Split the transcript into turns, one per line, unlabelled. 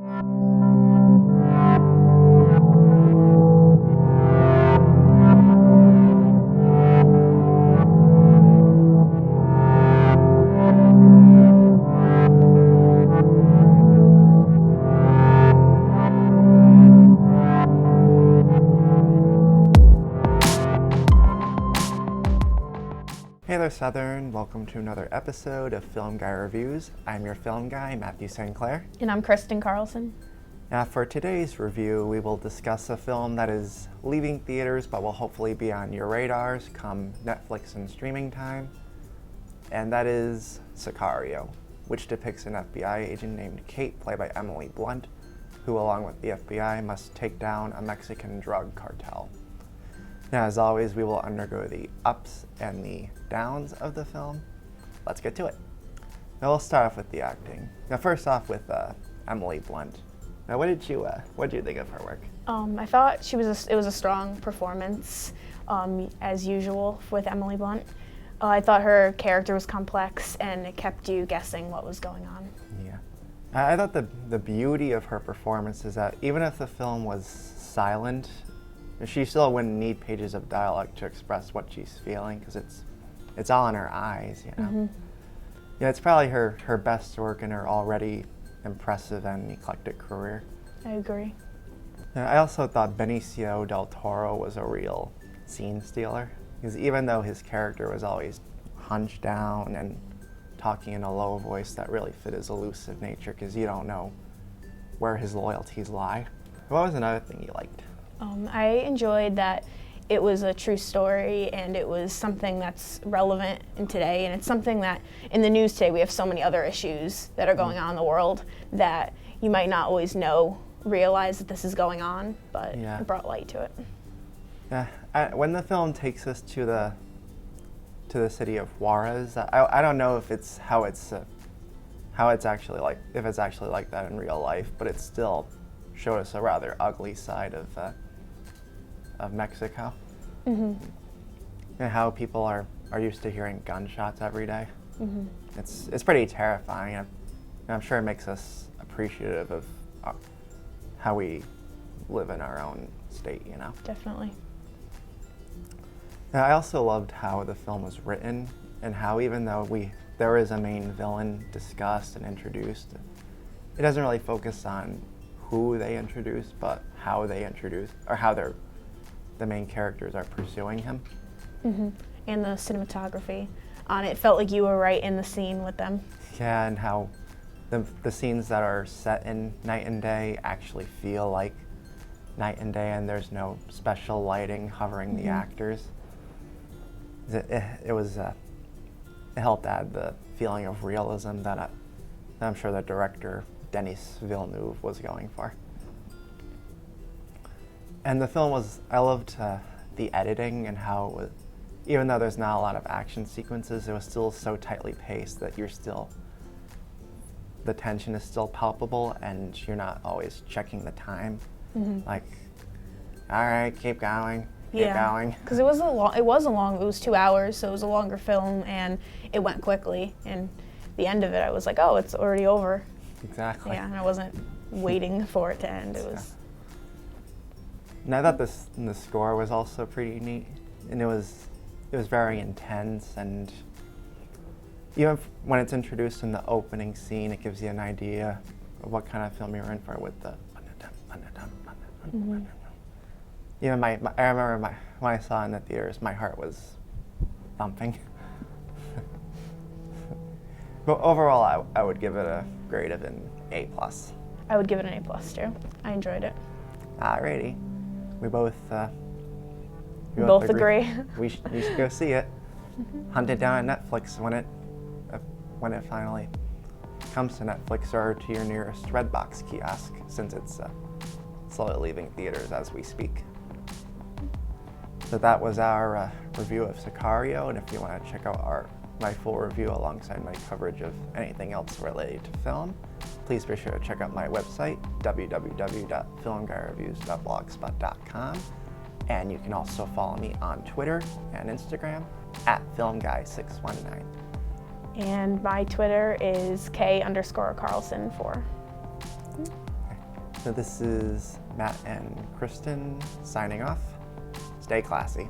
Hey there, Southern. Welcome to another episode of Film Guy Reviews. I'm your film guy, Matthew St.Clair.
And I'm Kristin Carlson.
Now, for today's review, we will discuss a film that is leaving theaters but will hopefully be on your radars come Netflix and streaming time. And that is Sicario, which depicts an FBI agent named Kate, played by Emily Blunt, who, along with the FBI, must take down a Mexican drug cartel. Now, as always, we will undergo the ups and the downs of the film. Let's get to it. Now, we'll start off with the acting. Now, first off with Emily Blunt. Now, what did you think of her work?
I thought it was a strong performance, as usual with Emily Blunt. I thought her character was complex and it kept you guessing what was going on.
Yeah, I thought the beauty of her performance is that even if the film was silent, she still wouldn't need pages of dialogue to express what she's feeling, because it's all in her eyes, you know.
Mm-hmm.
Yeah, it's probably her best work in her already impressive and eclectic career.
I agree.
I also thought Benicio Del Toro was a real scene stealer, because even though his character was always hunched down and talking in a low voice, that really fit his elusive nature, because you don't know where his loyalties lie. What was another thing you liked?
I enjoyed that it was a true story and it was something that's relevant in today, and it's something that in the news today we have so many other issues that are going on in the world that you might not always realize that this is going on, but It brought light to it.
Yeah, when the film takes us to the city of Juarez, I don't know if it's how it's actually like, if it's actually like that in real life, but it still showed us a rather ugly side of Mexico.
Mm-hmm.
And how people are used to hearing gunshots every day.
Mm-hmm.
It's pretty terrifying, and I'm sure it makes us appreciative of how we live in our own state, you know?
Definitely.
Now, I also loved how the film was written, and how even though there is a main villain discussed and introduced, it doesn't really focus on who they introduce, but how they introduce, or how the main characters are pursuing him.
Mm-hmm. And the cinematography on it felt like you were right in the scene with them.
Yeah, and how the scenes that are set in night and day actually feel like night and day, and there's no special lighting hovering the actors. It helped add the feeling of realism that I'm sure the director Denis Villeneuve was going for. And the film I loved the editing and how it was, even though there's not a lot of action sequences, it was still so tightly paced that the tension is still palpable and you're not always checking the time.
Mm-hmm.
Like, all right, keep going, keep going.
Because it was it was 2 hours, so it was a longer film and it went quickly. And the end of it, I was like, oh, it's already over.
Exactly.
Yeah, and I wasn't waiting for it to end. It was.
And I thought the score was also pretty neat, and it was very intense, and even when it's introduced in the opening scene, it gives you an idea of what kind of film you're in for with the.
Mm-hmm.
Even I remember when I saw it in the theaters, my heart was thumping. But overall, I would give it a grade of an A+.
I would give it an A+ too. I enjoyed it.
Alrighty, we both
agree.
We should go see it. Mm-hmm. Hunt it down at Netflix when it finally comes to Netflix, or to your nearest Redbox kiosk, since it's slowly leaving theaters as we speak. So that was our review of Sicario, and if you want to check out my full review alongside my coverage of anything else related to film, please be sure to check out my website, www.filmguyreviews.blogspot.com, and you can also follow me on Twitter and Instagram @filmguy619.
And my Twitter is K_Carlson4.
So this is Matt and Kristen signing off. Stay classy.